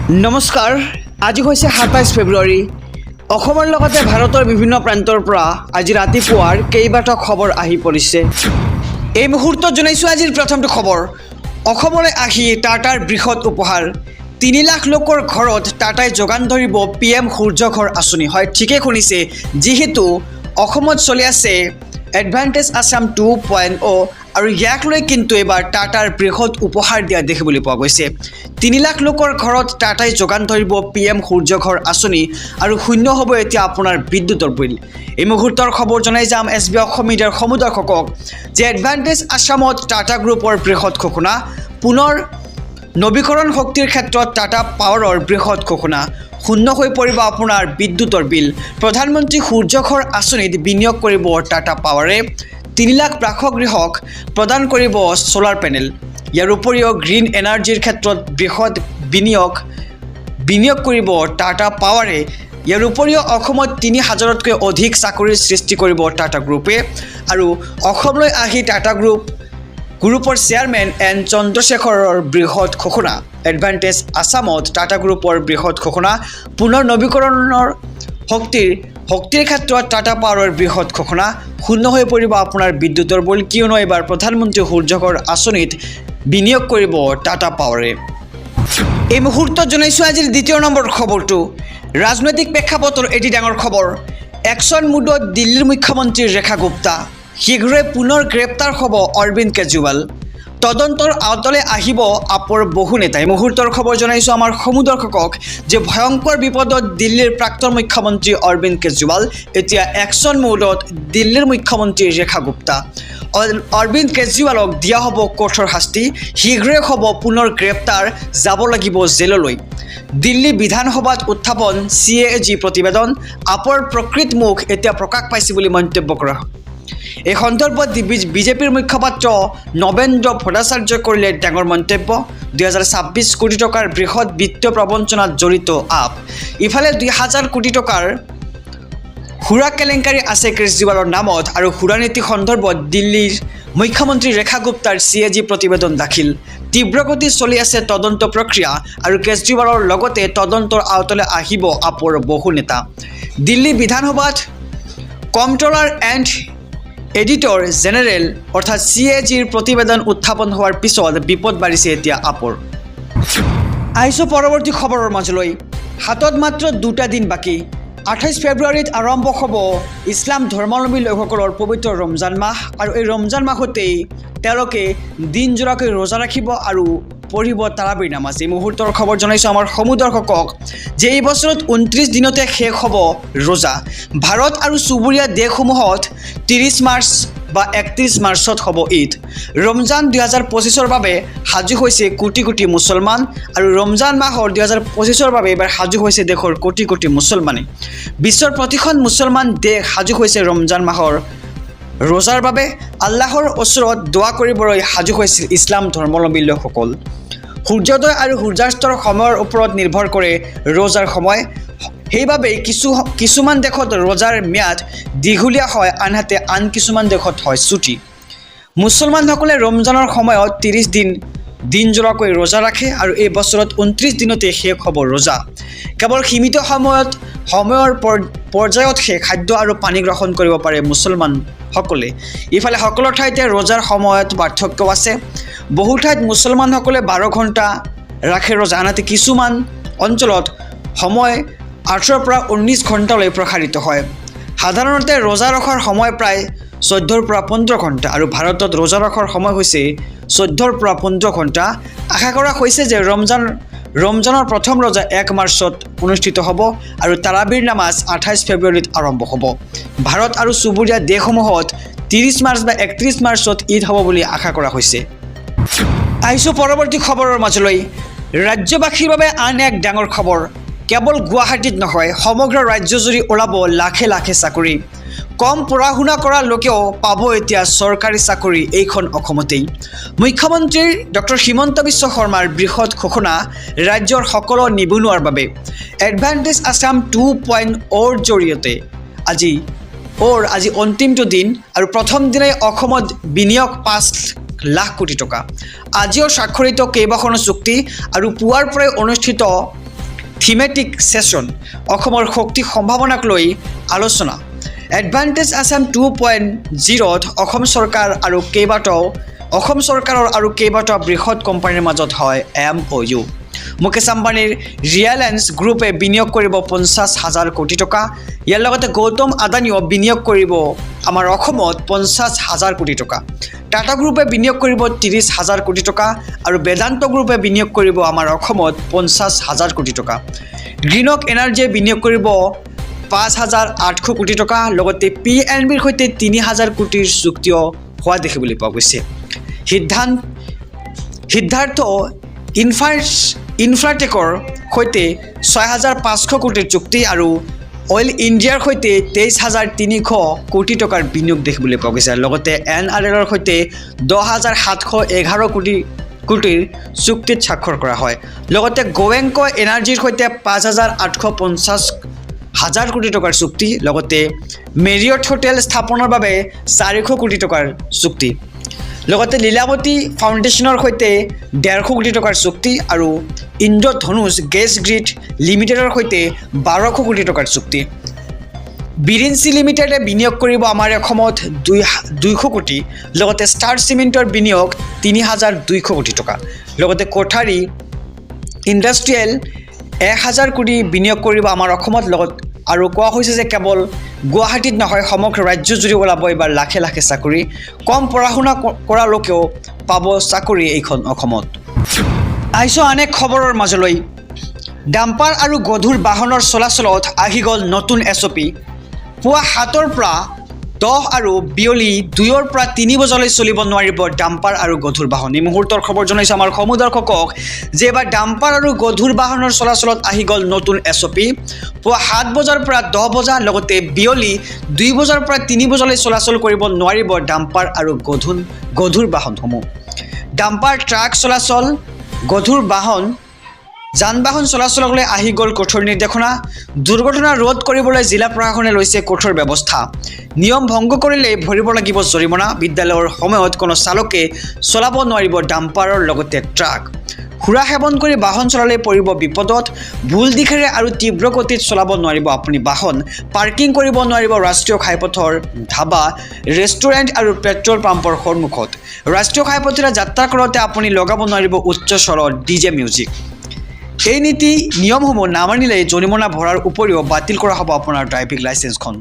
নমস্কাৰ আজি হৈছে ২৭ ফেব্ৰুৱাৰী অসমৰ লগতে ভাৰতৰ বিভিন্ন প্ৰান্তৰ পৰা আজি ৰাতিপুৱাৰ কেইবাটাও খবৰ আহি পৰিছে এই মুহূৰ্তত জনাইছোঁ আজিৰ প্ৰথমটো খবৰ অসমলৈ আহি টাটাৰ বৃহৎ উপহাৰ ৩ লাখ লোকৰ ঘৰত টাটাই যোগান ধৰিব PM সূৰ্য ঘৰ আঁচনি হয় ঠিকে শুনিছে যিহেতু অসমত চলি আছে এডভান্টেজ আছাম 2.0 আৰু ইয়াক লৈ কিন্তু এবাৰ টাটাৰ বৃহৎ উপহাৰ দিয়া দেখিবলৈ পোৱা গৈছে ৩ লাখ লোকৰ ঘৰত টাটাই যোগান ধৰিব PM সূৰ্য ঘৰ আঁচনি আৰু শূন্য হ'ব এতিয়া আপোনাৰ বিদ্যুতৰ বিল এই মুহূৰ্তৰ খবৰ জনাই যাম SB অসম মিডিয়াৰ সমুদৰ্শকক যে এডভান্টেজ আছামত টাটা গ্ৰুপৰ বৃহৎ ঘোষণা পুনৰ নৱীকৰণ শক্তিৰ ক্ষেত্ৰত টাটা পাৱাৰৰ বৃহৎ ঘোষণা শূন্য হৈ পৰিব আপোনাৰ বিদ্যুতৰ বিল প্ৰধানমন্ত্ৰী সূৰ্য ঘৰ আঁচনিত বিনিয়োগ কৰিব টাটা পাৱাৰে ৩ লাখ বাসগৃহক প্ৰদান কৰিব সোলাৰ পেনেল ইয়াৰ উপৰিও গ্ৰীণ এনাৰ্জিৰ ক্ষেত্ৰত বৃহৎ বিনিয়োগ কৰিব টাটা পাৱাৰে ইয়াৰ উপৰিও অসমত ৩,০০০তকৈ অধিক চাকৰিৰ সৃষ্টি কৰিব টাটা গ্ৰুপে আৰু অসমলৈ আহি টাটা গ্ৰুপৰ চেয়াৰমেন এন চন্দ্ৰশেখৰৰ বৃহৎ ঘোষণা এডভান্টেজ আছামত টাটা গ্ৰুপৰ বৃহৎ ঘোষণা পুনৰ নৱীকৰণৰ শক্তিৰ ক্ষেত্ৰত টাটা পাৱাৰৰ বৃহৎ ঘোষণা শূন্য হৈ পৰিব আপোনাৰ বিদ্যুতৰ বিল কিয়নো এবাৰ প্ৰধানমন্ত্ৰী সূৰ্য ঘৰ আঁচনিত বিনিয়োগ কৰিব টাটা পাৱাৰে এই মুহূৰ্তত জনাইছোঁ আজিৰ দ্বিতীয় নম্বৰ খবৰটো ৰাজনৈতিক প্ৰেক্ষাপটৰ এটি ডাঙৰ খবৰ একশ্যন মুডত দিল্লীৰ মুখ্যমন্ত্ৰী ৰেখা গুপ্তা শীঘ্ৰে পুনৰ গ্ৰেপ্তাৰ হ'ব অৰবিন্দ কেজৰিৱাল তদন্তৰ আওতালৈ আহিব আপৰ বহু নেতাই মুহূৰ্তৰ খবৰ জনাইছোঁ আমাৰ সমুদৰ্শকক যে ভয়ংকৰ বিপদত দিল্লীৰ প্ৰাক্তন মুখ্যমন্ত্ৰী অৰবিন্দ কেজৰিৱাল এতিয়া একশ্যন মুডত দিল্লীৰ মুখ্যমন্ত্ৰী ৰেখা গুপ্তা অৰবিন্দ কেজৰিৱালক দিয়া হ'ব কঠোৰ শাস্তি শীঘ্ৰে হ'ব পুনৰ গ্ৰেপ্তাৰ যাব লাগিব জেললৈ দিল্লী বিধানসভাত উত্থাপন CAG প্ৰতিবেদন আপৰ প্ৰকৃত মুখ এতিয়া প্ৰকাশ পাইছে বুলি মন্তব্য কৰা এই সন্দৰ্ভত বিজেপিৰ মুখপাত্ৰ নবেন্দ্ৰ ভট্টাচাৰ্যই কৰিলে ডাঙৰ মন্তব্য ২০২৬ কোটি টকাৰ বৃহৎ বিত্তীয় প্ৰবঞ্চনাত জড়িত আপ ইফালে ২,০০০ কোটি টকাৰ সুৰা কেলেংকাৰী আছে কেজৰিৱালৰ নামত আৰু সুৰা নীতি সন্দৰ্ভত দিল্লীৰ মুখ্যমন্ত্ৰী ৰেখা গুপ্তাৰ CAG প্ৰতিবেদন দাখিল তীব্ৰগতিত চলি আছে তদন্ত প্ৰক্ৰিয়া আৰু কেজৰিৱালৰ লগতে তদন্তৰ আওতালৈ আহিব আপৰ বহু নেতা দিল্লী বিধানসভাত কম্পট্ৰলাৰ এণ্ড এডিটৰ জেনেৰেল অৰ্থাৎ CAGৰ প্ৰতিবেদন উত্থাপন হোৱাৰ পিছত বিপদ বাঢ়িছে এতিয়া আপৰ আহিছোঁ পৰৱৰ্তী খবৰৰ মাজলৈ হাতত মাত্ৰ 2টা দিন বাকী 28 ফেব্ৰুৱাৰীত আৰম্ভ হ'ব ইছলাম ধৰ্মাৱলম্বী লোকসকলৰ পবিত্ৰ ৰমজান মাহ আৰু এই ৰমজান মাহতেই তেওঁলোকে দিনজোৰাকৈ ৰোজা ৰাখিব আৰু পঢ়িব তাৰাবিৰ নামাজ এই মুহূৰ্তৰ খবৰ জনাইছোঁ আমাৰ সমুদৰ্শকক যে এই বছৰত 29 দিনতে শেষ হ'ব ৰোজা ভাৰত আৰু চুবুৰীয়া দেশসমূহত 30 মাৰ্চ বা 31 মাৰ্চত হ'ব ঈদ ৰমজান 2025ৰ বাবে সাজু হৈছে কোটি কোটি মুছলমান আৰু ৰমজান মাহৰ 2025ৰ বাবে এবাৰ সাজু হৈছে দেশৰ কোটি কোটি মুছলমানে বিশ্বৰ প্ৰতিখন মুছলমান দেশ সাজু হৈছে ৰমজান মাহৰ ৰোজাৰ বাবে আল্লাহৰ ওচৰত দোৱা কৰিবলৈ সাজু হৈছিল ইছলাম ধৰ্মাৱলম্বী লোকসকল সূৰ্যোদয় আৰু সূৰ্যাস্তৰ সময়ৰ ওপৰত নিৰ্ভৰ কৰে ৰোজাৰ সময় সেইবাবে কিছুমান দেশত ৰোজাৰ ম্যাদ দীঘলীয়া হয় আনহাতে আন কিছুমান দেশত হয় ছুটি মুছলমানসকলে ৰমজানৰ সময়ত 30 দিনজোৰাকৈ ৰোজা ৰাখে আৰু এই বছৰত 29 দিনতে শেষ হ'ব ৰোজা কেৱল সীমিত সময়ৰ পৰ্যায়তহে খাদ্য আৰু পানী গ্ৰহণ কৰিব পাৰে মুছলমানসকলে ইফালে সকলো ঠাইতে ৰোজাৰ সময়ত পাৰ্থক্য আছে বহু ঠাইত মুছলমানসকলে 12 ঘণ্টা ৰাখে ৰোজা আনহাতে কিছুমান অঞ্চলত সময় 18 পৰা 19 ঘণ্টালৈ প্ৰসাৰিত হয় সাধাৰণতে ৰোজা ৰখাৰ সময় প্ৰায় 14 পৰা 15 ঘণ্টা আৰু ভাৰতত ৰোজা ৰখাৰ সময় হৈছে 14 পৰা 15 ঘণ্টা আশা কৰা হৈছে যে ৰমজানৰ প্ৰথম ৰোজা 1 মাৰ্চত অনুষ্ঠিত হ'ব আৰু তাৰাবিৰ নামাজ 28 ফেব্ৰুৱাৰীত আৰম্ভ হ'ব ভাৰত আৰু চুবুৰীয়া দেশসমূহত 30 মাৰ্চ বা 31 মাৰ্চত ঈদ হ'ব বুলি আশা কৰা হৈছে আহিছোঁ পৰৱৰ্তী খবৰৰ মাজলৈ ৰাজ্যবাসীৰ বাবে আন এক ডাঙৰ খবৰ কেৱল গুৱাহাটীত নহয় সমগ্ৰ ৰাজ্যজুৰি ওলাব লাখে লাখে চাকৰি কম পঢ়া শুনা কৰা লোকেও পাব এতিয়া চৰকাৰী চাকৰি এইখন অসমতেই মুখ্যমন্ত্ৰী ডক্টৰ হিমন্ত বিশ্ব শৰ্মাৰ বৃহৎ ঘোষণা ৰাজ্যৰ সকলো নিবনুৱাৰ বাবে এডভান্টেজ আছাম 2.0ৰ জৰিয়তে আজি অন্তিমটো দিন আৰু প্ৰথম দিনাই অসমত বিনিয়োগ 5 লাখ কোটি টকা আজিও স্বাক্ষৰিত কেইবাখনো চুক্তি আৰু পুৱাৰ পৰাই অনুষ্ঠিত থিমেটিক ছেছন অসমৰ শক্তি সম্ভাৱনাক লৈ আলোচনা এডভান্টেজ আছাম 2.0ত অসম চৰকাৰ আৰু কেইবাটাও বৃহৎ কোম্পানীৰ মাজত হয় MOU মুকেশ আম্বানীৰ ৰিলায়েন্স গ্ৰুপে বিনিয়োগ কৰিব 50,000 কোটি টকা ইয়াৰ লগতে গৌতম আদানীও বিনিয়োগ কৰিব আমাৰ অসমত 50,000 কোটি টকা টাটা গ্ৰুপে বিনিয়োগ কৰিব 30,000 কোটি টকা আৰু বেদান্ত গ্ৰুপে বিনিয়োগ কৰিব আমাৰ অসমত 50,000 কোটি টকা গ্ৰীণক এনাৰ্জিয়ে বিনিয়োগ কৰিব 5,800 কোটি টকা লগতে PNBৰ সৈতে 3,000 কোটিৰ চুক্তিও হোৱা দেখিবলৈ পোৱা গৈছে সিদ্ধাৰ্থ ইনফ্ৰাটেকৰ সৈতে 6,500 কোটিৰ চুক্তি আৰু অইল ইণ্ডিয়াৰ সৈতে 23,300 কোটি টকাৰ বিনিয়োগ দেখিবলৈ পোৱা গৈছে লগতে NRLৰ সৈতে 10,711 কোটিৰ চুক্তিত স্বাক্ষৰ কৰা হয় লগতে গোৱেংক এনাৰ্জিৰ সৈতে 5,850,000 কোটি টকাৰ চুক্তি লগতে মেৰিয়ট হোটেল স্থাপনৰ বাবে 400 কোটি টকাৰ চুক্তি লগতে লীলাৱতী ফাউণ্ডেশ্যনৰ সৈতে 150 কোটি টকাৰ চুক্তি আৰু ইন্দ্ৰধনুষ গেছ গ্ৰিড লিমিটেডৰ সৈতে 1200 কোটি টকাৰ চুক্তি বিৰিঞ্চি লিমিটেডে বিনিয়োগ কৰিব আমাৰ অসমত 200 কোটি লগতে ষ্টাৰ চিমেণ্টৰ বিনিয়োগ 3,200 কোটি টকা লগতে কোঠাৰী ইণ্ডাষ্ট্ৰিয়েল 1,000 কোটি বিনিয়োগ কৰিব আমাৰ অসমত লগত আৰু কোৱা হৈছে যে কেৱল গুৱাহাটীত নহয় সমগ্ৰ ৰাজ্যজুৰি ওলাব এবাৰ লাখে লাখে চাকৰি কম পঢ়া শুনা কৰা লোকেও পাব চাকৰি এইখন অসমত আহিছোঁ আন এক খবৰৰ মাজলৈ ডাম্পাৰ আৰু গধুৰ বাহনৰ চলাচলত আহি গ'ল নতুন SOP পুৱা 7ৰ পৰা 10 আৰু বিয়লি 2ৰ পৰা 3 বজালৈ চলিব নোৱাৰিব ডাম্পাৰ আৰু গধুৰ বাহন এই মুহূৰ্তৰ খবৰ জনাইছোঁ আমাৰ সমুদৰ্শকক যে এবাৰ ডাম্পাৰ আৰু গধুৰ বাহনৰ চলাচলত আহি গ'ল নতুন SOP পুৱা 7 বজাৰ পৰা 10 বজা লগতে বিয়লি 2 বজাৰ পৰা 3 বজালৈ চলাচল কৰিব নোৱাৰিব ডাম্পাৰ আৰু গধুৰ বাহনসমূহ ডাম্পাৰ ট্ৰাক চলাচল গধুৰ বাহন যান-বাহন চলাচললৈ আহি গ'ল কঠোৰ নিৰ্দেশনা দুৰ্ঘটনা ৰোধ কৰিবলৈ জিলা প্ৰশাসনে লৈছে কঠোৰ ব্যৱস্থা নিয়ম ভংগ কৰিলে ভৰিব লাগিব জৰিমনা বিদ্যালয়ৰ সময়ত কোনো চালকে চলাব নোৱাৰিব ডাম্পাৰৰ লগতে ট্ৰাক সুৰা সেৱন কৰি বাহন চলালে পৰিব বিপদত ভুল দিশেৰে আৰু তীব্ৰ গতিত চলাব নোৱাৰিব আপুনি বাহন পাৰ্কিং কৰিব নোৱাৰিব ৰাষ্ট্ৰীয় ঘাইপথৰ ধাবা ৰেষ্টুৰেণ্ট আৰু পেট্ৰল পাম্পৰ সন্মুখত ৰাষ্ট্ৰীয় ঘাইপথেৰে যাত্ৰা কৰোঁতে আপুনি লগাব নোৱাৰিব উচ্চ স্বৰৰ DJ মিউজিক এই নীতি নিয়মসমূহ নামানিলে জৰিমনা ভৰাৰ উপৰিও বাতিল কৰা হ'ব আপোনাৰ ড্ৰাইভিং লাইচেন্সখন